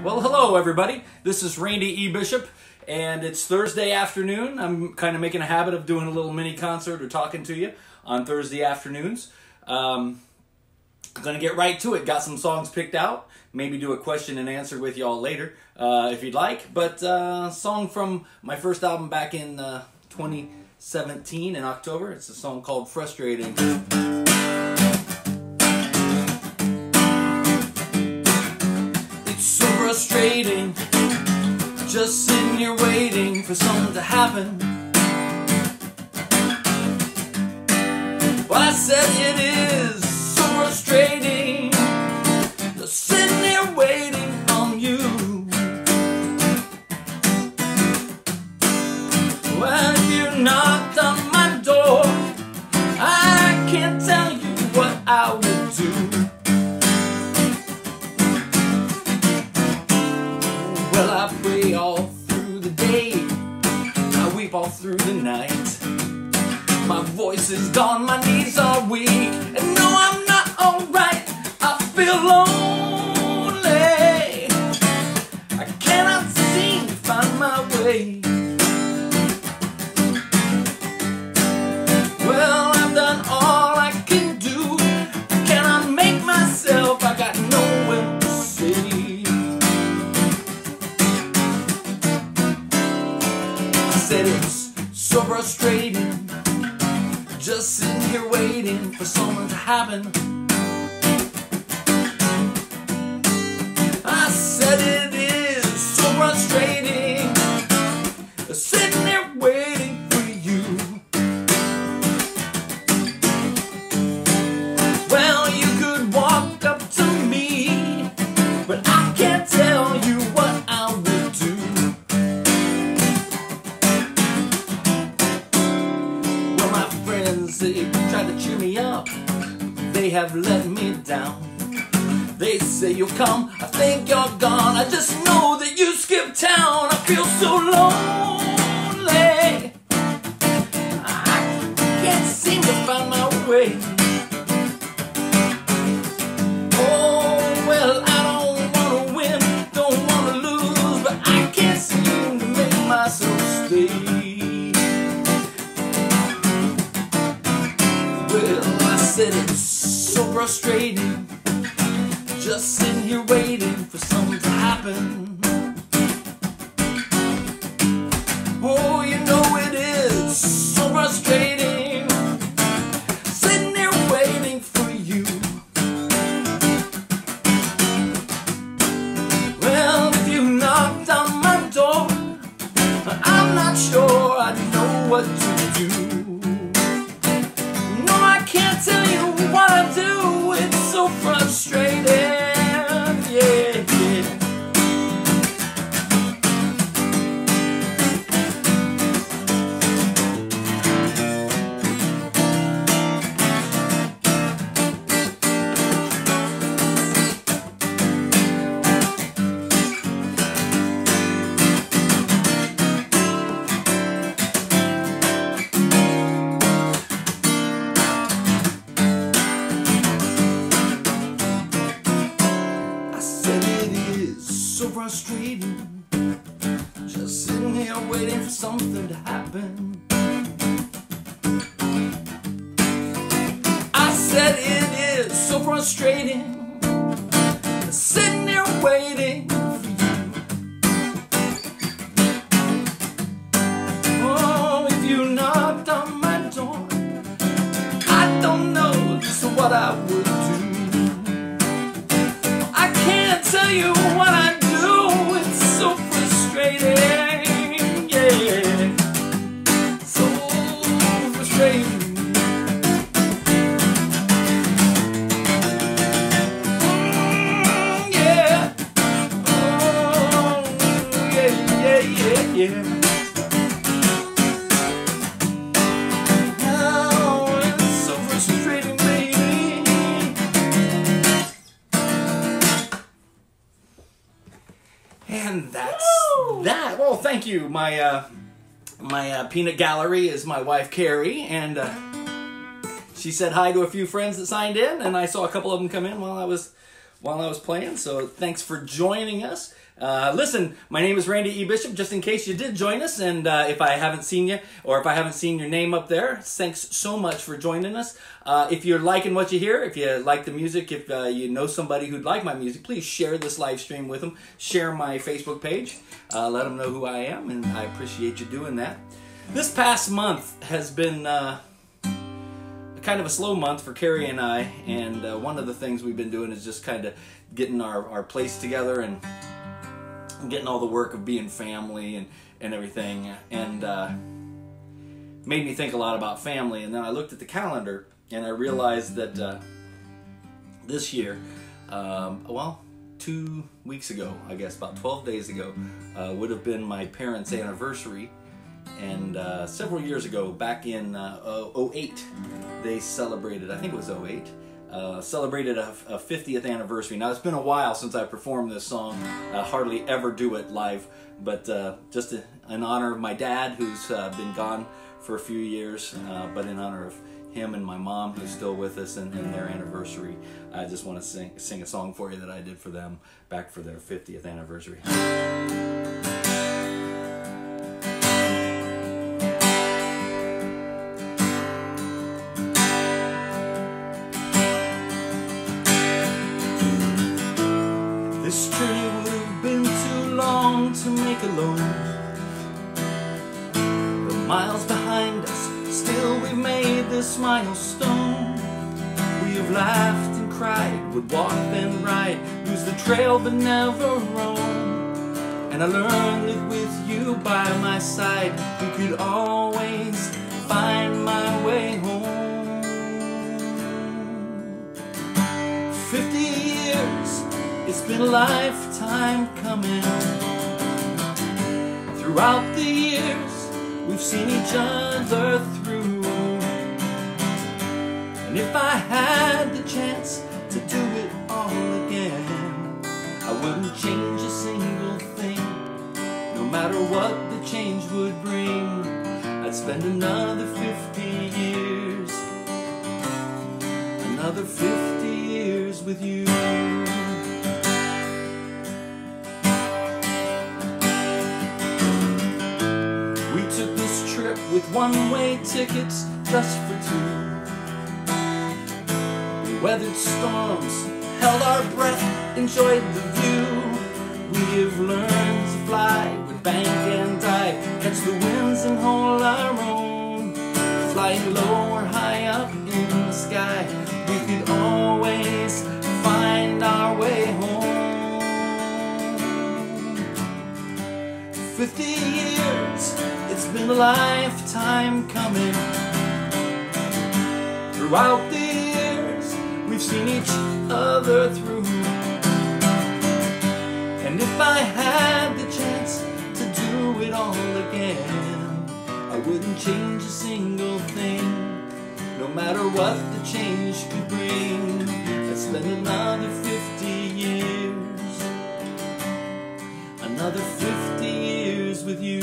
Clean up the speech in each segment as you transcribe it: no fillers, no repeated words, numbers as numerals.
Well, hello everybody. This is Randy E. Bishop, and it's Thursday afternoon. I'm kind of making a habit of doing a little mini concert or talking to you on Thursday afternoons. I'm gonna get right to it. Got some songs picked out. Maybe do a question and answer with y'all later if you'd like. But song from my first album back in 2017 in October. It's a song called "Frustrating." Frustrating, just sitting here waiting for something to happen. Well, I said it is so frustrating, just sitting here waiting on you. Well, if you knocked on my door, I can't tell you what I would do. Well, I pray all through the day, I weep all through the night. My voice is gone, my knees are weak, and no, I'm not alright. I feel lonely, I cannot seem to find my way. Well, I've done all I can do, I cannot make myself, I got nowhere to say. Said it's so frustrating, just sitting here waiting for something to happen. I said it is so frustrating, sitting here waiting for you. Well, you could walk up to me, but I can't tell you what I would do. They try to cheer me up, they have let me down. They say you'll come, I think you're gone, I just know that you skipped town. I feel so lonely, I can't seem to find my way. Oh, well, I don't want to win, don't want to lose, but I can't seem to make myself stay. Well, I said it's so frustrating, just sitting here waiting for something to happen. Oh, you know it is so frustrating, sitting here waiting for you. Well, if you knocked on my door, I'm not sure I know what to do. Can't tell you what I do, it's so frustrating, yeah, yeah. So frustrating, just sitting here waiting for something to happen. I said it is so frustrating, sitting here waiting for you. Oh, if you knocked on my door, I don't know just what I would do. I can't tell you what I do, it's so frustrating, yeah, so frustrating. Yeah, oh, yeah, yeah, yeah, yeah. Oh, it's so frustrating, baby. And that's that. Well, thank you. My peanut gallery is my wife Carrie, and she said hi to a few friends that signed in, and I saw a couple of them come in while I was while I was playing, so thanks for joining us. Listen, my name is Randy E. Bishop, just in case you did join us, and if I haven't seen you, or if I haven't seen your name up there, thanks so much for joining us. If you're liking what you hear, if you like the music, if you know somebody who'd like my music, please share this live stream with them. Share my Facebook page. Let them know who I am, and I appreciate you doing that. This past month has been kind of a slow month for Carrie and I, and one of the things we've been doing is just kind of getting our place together and getting all the work of being family and everything, and made me think a lot about family. And then I looked at the calendar and I realized that this year, well, 2 weeks ago, I guess about 12 days ago, would have been my parents' anniversary. And several years ago, back in 08, they celebrated, I think it was 08, celebrated a 50th anniversary. Now, it's been a while since I performed this song. I hardly ever do it live, but just in honor of my dad, who's been gone for a few years, but in honor of him and my mom, who's still with us, and their anniversary, I just want to sing a song for you that I did for them back for their 50th anniversary. This journey would have been too long to make alone. The miles behind us, still we made this milestone. We have laughed and cried, would walk then ride, lose the trail but never roam. And I learned that with you by my side, we could always find my way home. 50 years, it's been a lifetime coming. Throughout the years, we've seen each other through. And if I had the chance to do it all again, I wouldn't change a single thing. No matter what the change would bring, I'd spend another 50 years. Another 50 years with you. With one-way tickets just for two. We weathered storms, held our breath, enjoyed the view. We have learned to fly with bank and dive, catch the winds and hold our own. Flying low or high up in the sky, we could always find our way home. 50 years, it's been a lifetime coming. Throughout the years, we've seen each other through. And if I had the chance to do it all again, I wouldn't change a single thing. No matter what the change could bring, I'd spend another 50 years. Another 50 years with you.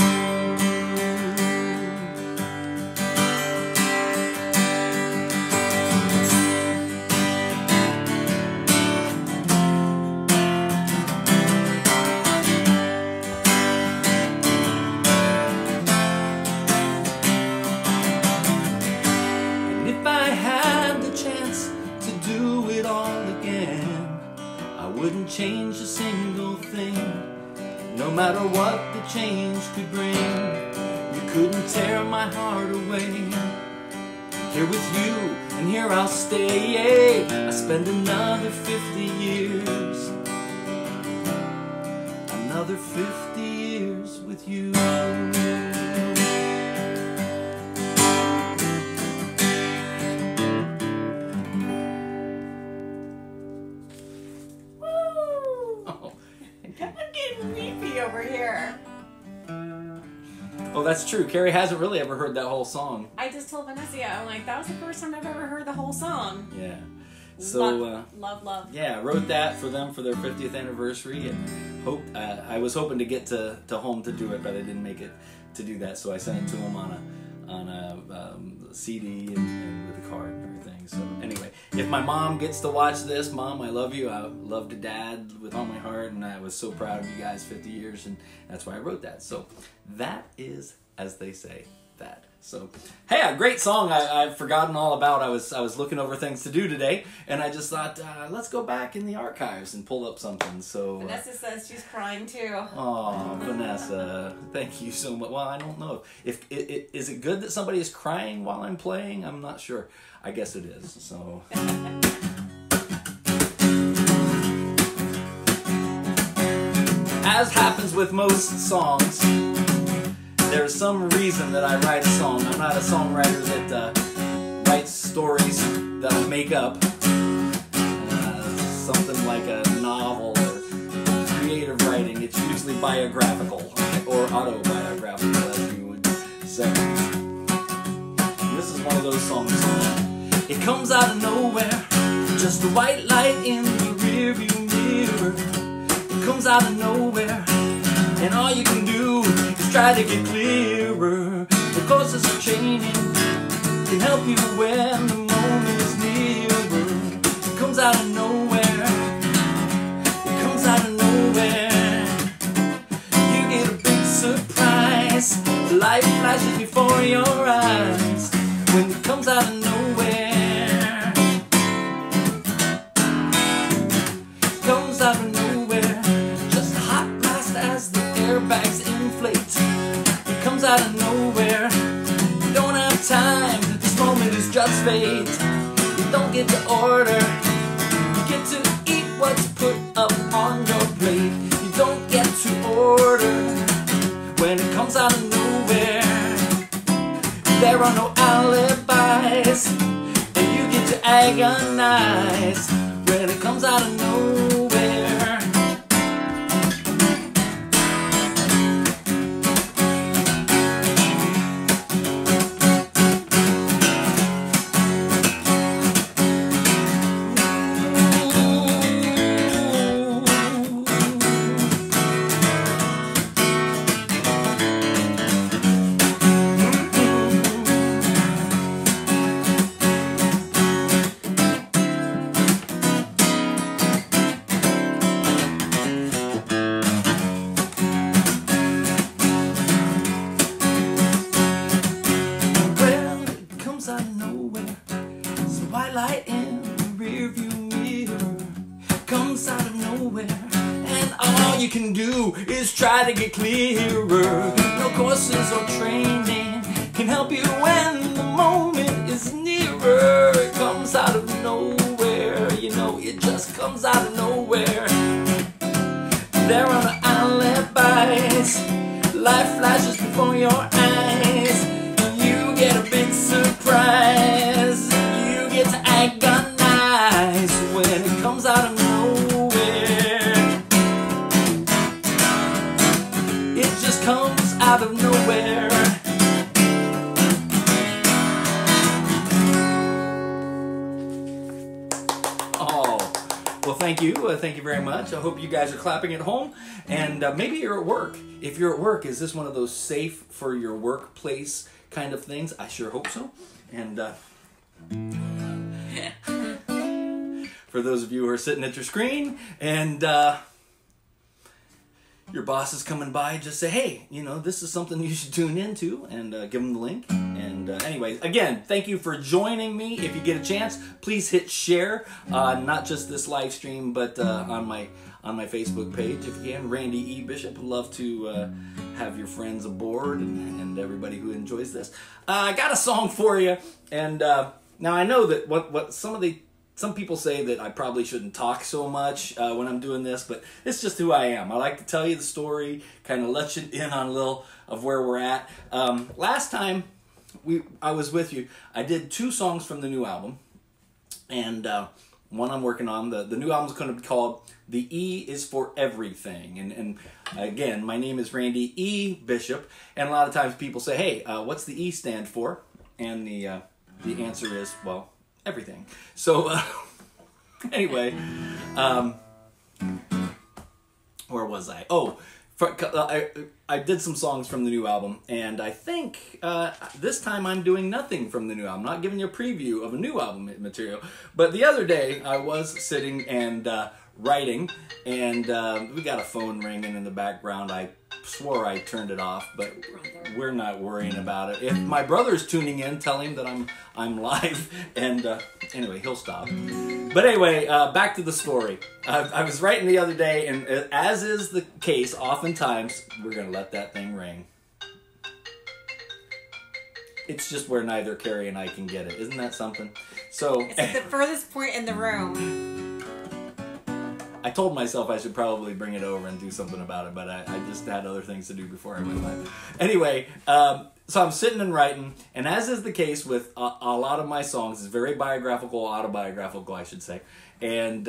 Wouldn't change a single thing. No matter what the change could bring, you couldn't tear my heart away. Here with you, and here I'll stay. I spend another 50 years. Another 50 years with you. Over here. Oh, that's true. Carrie hasn't really ever heard that whole song. I just told Vanessa, I'm like, that was the first time I've ever heard the whole song. Yeah. So love. Yeah, I wrote that for them for their 50th anniversary, and I was hoping to get to home to do it, but I didn't make it to do that. So I sent it to them on a CD and with a card and everything. things. So anyway, if my mom gets to watch this, Mom, I love you. I love to Dad with all my heart, and I was so proud of you guys 50 years, and that's why I wrote that. So that is, as they say, that. So, hey, a great song I've forgotten all about. I was looking over things to do today, and I just thought, let's go back in the archives and pull up something. So Vanessa says she's crying too. Oh, Vanessa, thank you so much. Well, I don't know. If is it good that somebody is crying while I'm playing? I'm not sure. I guess it is. So. As happens with most songs, there's some reason that I write a song. I'm not a songwriter that writes stories that I make up. Something like a novel or creative writing. It's usually biographical or autobiographical, as you would say. And this is one of those songs. It comes out of nowhere, just a white light in the rearview mirror. It comes out of nowhere, and all you can do is try to get clearer. The courses of training can help you when the moment is nearer. It comes out of nowhere. It comes out of nowhere. You get a big surprise. Life flashes before your eyes when it comes out of nowhere. It comes out of nowhere. Just a hot blast as the airbags inflate. It comes out of nowhere. You don't have time. This moment is just fate. You don't get to order. You get to eat what's put up on your plate. You don't get to order when it comes out of nowhere. There are no alibis, and you get to agonize when it comes out of nowhere. Light in the rearview mirror comes out of nowhere, and all you can do is try to get clearer. No courses or training can help you when the moment is nearer. It comes out of nowhere, you know, it just comes out of nowhere. There are no alibis. Life flashes before your eyes. You get a big surprise. To agonize when it comes out of nowhere. It just comes out of nowhere. Oh, well, thank you. Thank you very much. I hope you guys are clapping at home, and maybe you're at work. If you're at work, is this one of those safe for your workplace kind of things? I sure hope so. And for those of you who are sitting at your screen and your boss is coming by, just say, hey, you know, this is something you should tune into, and give them the link. And anyway, again, thank you for joining me. If you get a chance, please hit share, not just this live stream, but on my Facebook page, if you can. Randy E. Bishop. Would love to have your friends aboard and everybody who enjoys this. I got a song for you, and now I know that what some people say that I probably shouldn't talk so much when I'm doing this, but it's just who I am. I like to tell you the story, kind of let you in on a little of where we're at. Last time I was with you, I did 2 songs from the new album, and one I'm working on. The new album's going to be called The E is for Everything. And again, my name is Randy E. Bishop, and a lot of times people say, hey, what's the E stand for? And the answer is, well, everything. So anyway, where was I? Oh, I did some songs from the new album, and I think this time I'm doing nothing from the new album. I'm not giving you a preview of a new album material. But the other day, I was sitting and writing, and we got a phone ringing in the background. I swore I turned it off, but we're not worrying about it. If my brother's tuning in, tell him that I'm live, and anyway, he'll stop. But anyway, back to the story. I was writing the other day, and as is the case, oftentimes, we're going to let that thing ring. It's just where neither Carrie and I can get it. Isn't that something? So it's at the furthest point in the room. I told myself I should probably bring it over and do something about it, but I just had other things to do before I went live. Anyway, so I'm sitting and writing, and as is the case with a lot of my songs, it's very biographical, autobiographical, I should say. And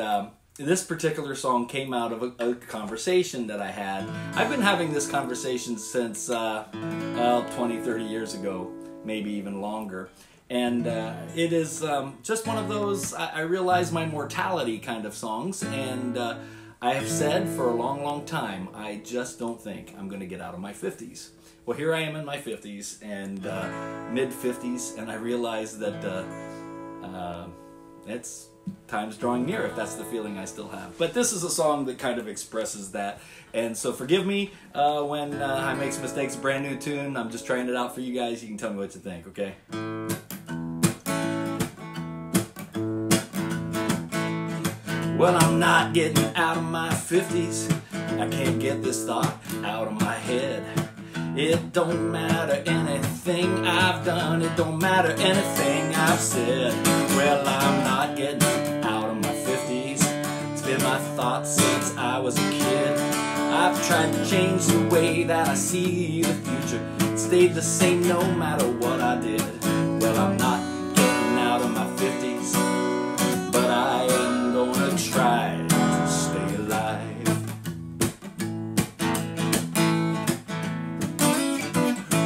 this particular song came out of a conversation that I had. I've been having this conversation since 20, 30 years ago, maybe even longer. And it is just one of those, I realize my mortality kind of songs. And I have said for a long, long time, I just don't think I'm going to get out of my 50s. Well, here I am in my 50s and mid-50s, and I realize that it's time's drawing near, if that's the feeling I still have. But this is a song that kind of expresses that. And so forgive me when I make some mistakes. Brand new tune. I'm just trying it out for you guys. You can tell me what you think, okay? Well, I'm not getting out of my 50s. I can't get this thought out of my head. It don't matter anything I've done. It don't matter anything I've said. Well, I'm not getting out of my 50s. It's been my thought since I was a kid. I've tried to change the way that I see the future. It stayed the same no matter what I did. Well, I'm not getting out of my 50s, but I am gonna try to stay alive.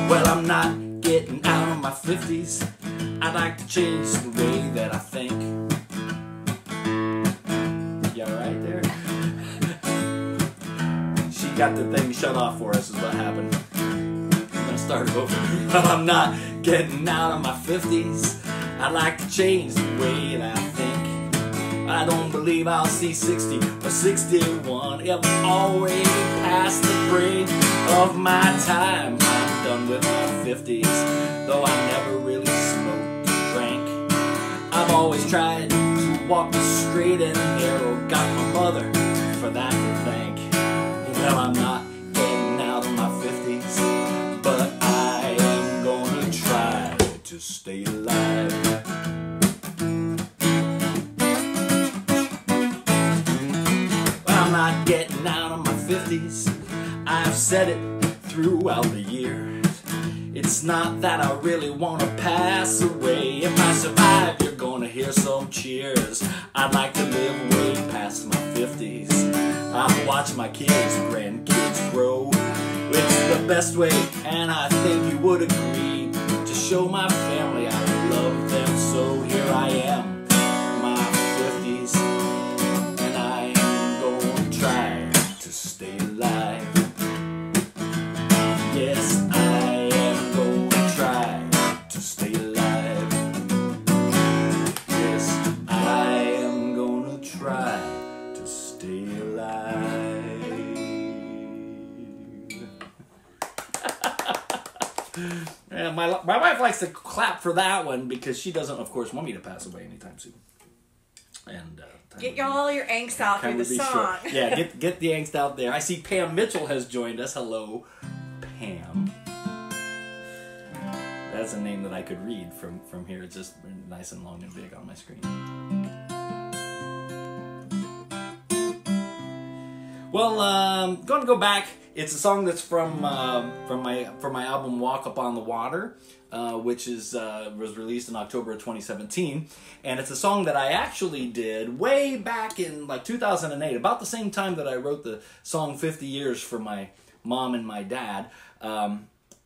Well, I'm not getting out of my 50s. I'd like to change the way that I think. You alright there? She got the thing shut off for us is what happened. I'm gonna start over. Well, I'm not getting out of my 50s. I'd like to change the way that I think. I don't believe I'll see 60 or 61. If I'm already past the brink of my time. I'm done with my 50s, though I never really smoked or drank. I've always tried to walk the straight and narrow. Got my mother for that to thank. Well, I'm not getting out of my 50s, but I am gonna try to stay alive. I'm not getting out of my 50s. I've said it throughout the years. It's not that I really want to pass away. If I survive, you're gonna hear some cheers. I'd like to live way past my 50s. I've watched my kids and grandkids grow. It's the best way, and I think you would agree, to show my family I love them. So here I am, my 50s, and I am gonna try to stay alive. Yes, I am gonna try to stay alive. Yes, I am gonna try to stay alive. Yeah, my wife likes to clap for that one because she doesn't, of course, want me to pass away anytime soon. And get all your angst out through the song. Short. Yeah, get the angst out there. I see Pam Mitchell has joined us. Hello, Pam. That's a name that I could read from here. It's just nice and long and big on my screen. Well, going to go back. It's a song that's from my album Walk Upon the Water, which was released in October of 2017, and it's a song that I actually did way back in like 2008, about the same time that I wrote the song 50 Years for my mom and my dad.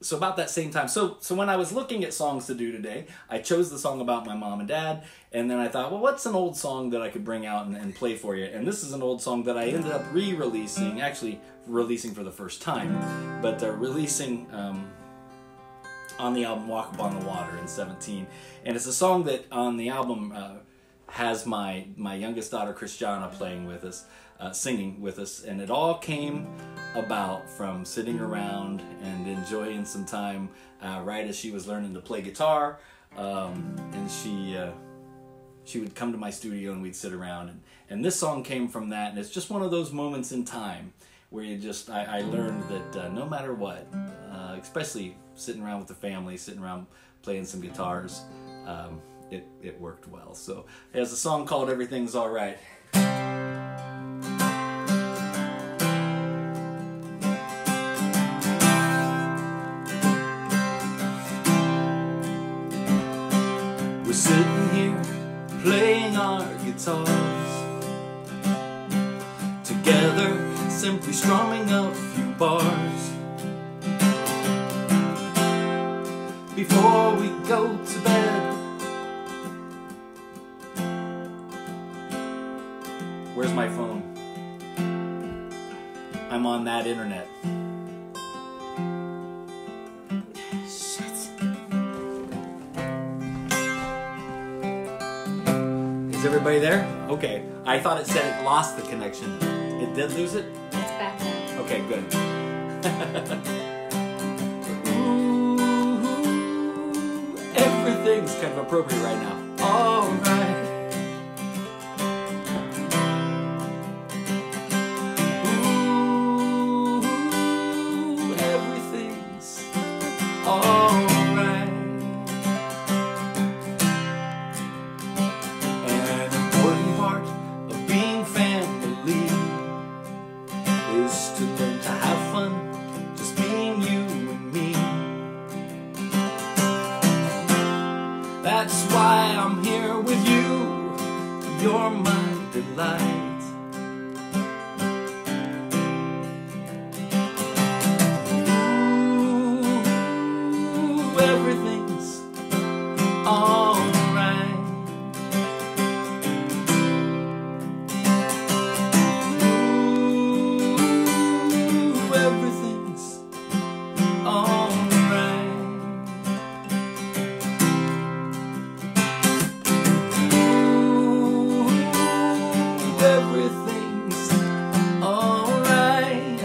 so about that same time, so when I was looking at songs to do today, I chose the song about my mom and dad, and then I thought, well, what's an old song that I could bring out and play for you? And this is an old song that I ended up re-releasing, actually releasing for the first time, but releasing on the album Walk Upon the Water in 2017. And it's a song that on the album has my youngest daughter Christiana playing with us, singing with us, and it all came about from sitting around and enjoying some time right as she was learning to play guitar, and she would come to my studio and we'd sit around, and this song came from that. And it's just one of those moments in time where I learned that no matter what, especially sitting around with the family, sitting around playing some guitars, it worked well. So it has a song called Everything's Alright. We're sitting here playing our guitars together, simply strumming a few bars before we go to bed. Where's my phone? I'm on that internet. Shit. Is everybody there? Okay. I thought it said it lost the connection. It did lose it? It's back now. Okay, good. Ooh, everything's kind of appropriate right now. All right. Ooh, everything's all right. An important part of being family is to learn to have fun, just being you and me. That's why I'm here with you. You're my delight. Ooh, everything's alright. Ooh, everything's alright. Ooh, everything's alright.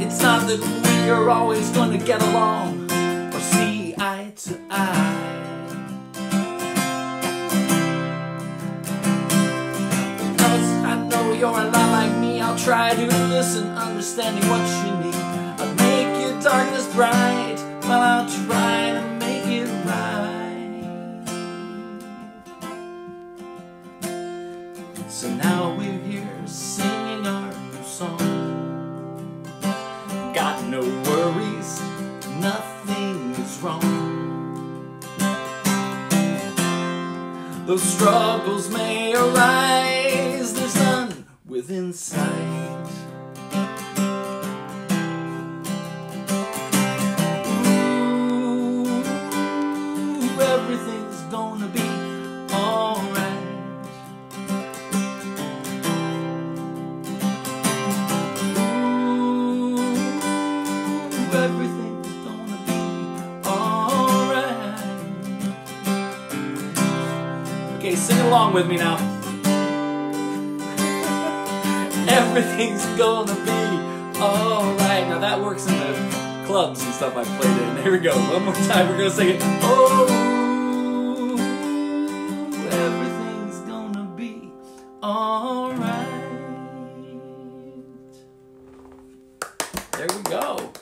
It's not that we are always going to get along or see eye to eye. Cause I know you're a lot like me. I'll try to listen, understanding what you need. I'll make your darkness bright while I'll try to make it right. So now we're here singing our new song. Got no worries, nothing is wrong. Those struggles may arise, there's none within sight. Ooh, everything's gonna be alright. Ooh, everything's gonna be alright. Okay, sing along with me now. Everything's gonna be alright. Now that works in the clubs and stuff I've played in. Here we go. One more time. We're gonna sing it. Oh, everything's gonna be alright. There we go.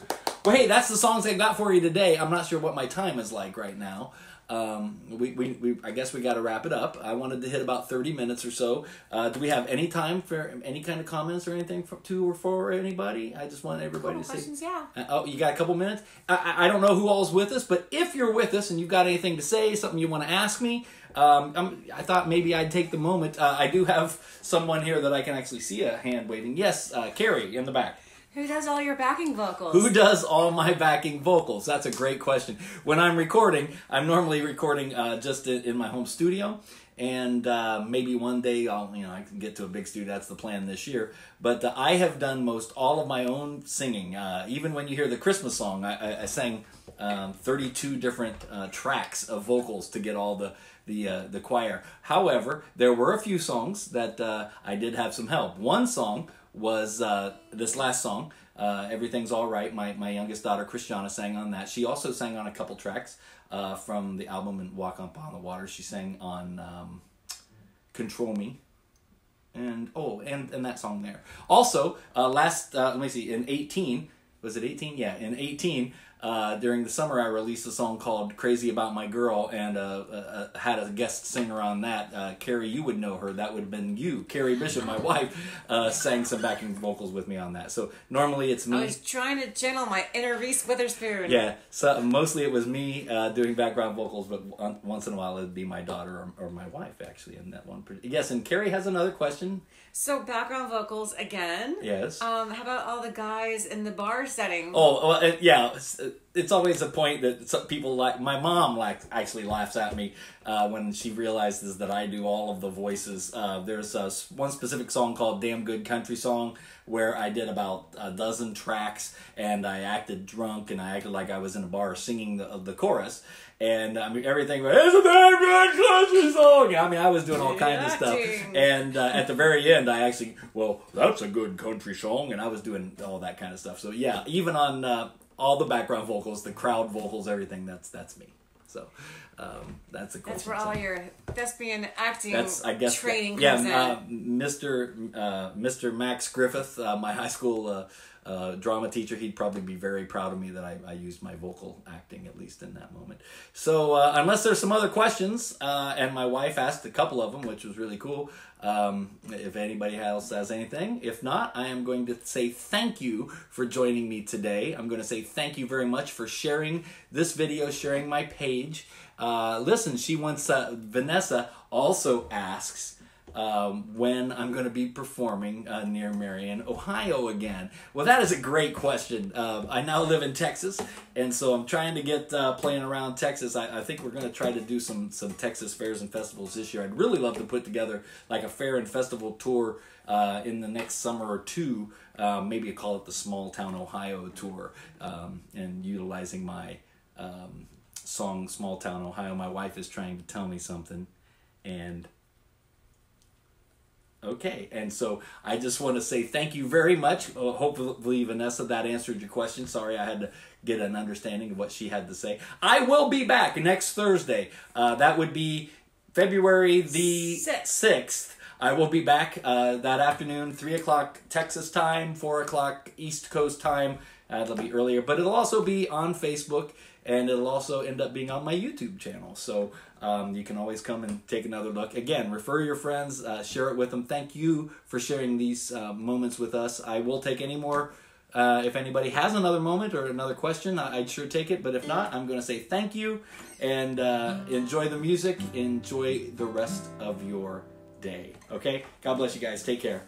Well, hey, that's the songs I got for you today. I'm not sure what my time is like right now. I guess we got to wrap it up. I wanted to hit about 30 minutes or so. Do we have any time for any kind of comments or anything to or for anybody? I just want everybody to say. Questions, yeah. Oh, you got a couple minutes? I don't know who all's with us, but if you're with us and you've got anything to say, something you want to ask me, I thought maybe I'd take the moment. I do have someone here that I can actually see a hand waving. Yes, Carrie in the back. Who does all your backing vocals? Who does all my backing vocals? That's a great question. When I'm recording, I'm normally recording just in my home studio, and maybe one day I can get to a big studio. That's the plan this year. But I have done most all of my own singing. Even when you hear the Christmas song, I sang 32 different tracks of vocals to get all the choir. However, there were a few songs that I did have some help. One song was this last song, Everything's All Right. My youngest daughter, Christiana, sang on that. She also sang on a couple tracks from the album and Walk Upon the Water. She sang on Control Me. And that song there. Also, let me see, in 18, was it 18? Yeah, in 18, during the summer, I released a song called Crazy About My Girl, and had a guest singer on that. Carrie, you would know her. That would have been you. Carrie Bishop, my wife, sang some backing vocals with me on that. So normally it's me. I was trying to channel my inner Reese Witherspoon. Yeah, so mostly it was me doing background vocals, but once in a while it would be my daughter or my wife, actually, in that one. Yes, and Carrie has another question. So background vocals again. Yes. How about all the guys in the bar setting? Oh, well, yeah. It's always a point that some people like. My mom actually laughs at me when she realizes that I do all of the voices. There's one specific song called "Damn Good Country Song" where I did about a dozen tracks, and I acted drunk and I acted like I was in a bar singing the chorus. And I mean, everything was, "It's a damn good country song." I mean, I was doing all kinds of stuff. And at the very end, I actually, well, that's a good country song. And I was doing all that kind of stuff. So yeah, even on all the background vocals, the crowd vocals, everything, that's me. So that's a question. That's where all your thespian acting training comes in. Mr. Max Griffith, my high school drama teacher, he'd probably be very proud of me that I used my vocal acting, at least in that moment. So unless there's some other questions, and my wife asked a couple of them, which was really cool, if anybody else has anything. If not, I am going to say thank you for joining me today. I'm going to say thank you very much for sharing this video, sharing my page. Listen, she wants, Vanessa also asks, when I'm going to be performing near Marion, Ohio again. Well, that is a great question. I now live in Texas, and so I'm trying to get playing around Texas. I think we're going to try to do some Texas fairs and festivals this year. I'd really love to put together like a fair and festival tour in the next summer or two. Maybe call it the Small Town Ohio Tour, and utilizing my song Small Town Ohio. My wife is trying to tell me something, and okay, and so I just want to say thank you very much. Hopefully, Vanessa, that answered your question. Sorry, I had to get an understanding of what she had to say. I will be back next Thursday. That would be February the 6th. I will be back that afternoon, 3 o'clock Texas time, 4 o'clock East Coast time. It'll be earlier, but it'll also be on Facebook, and it'll also end up being on my YouTube channel. So you can always come and take another look. Again, refer your friends, share it with them. Thank you for sharing these moments with us. I will take any more. If anybody has another moment or another question, I'd sure take it. But if not, I'm going to say thank you, and enjoy the music. Enjoy the rest of your day. Okay? God bless you guys. Take care.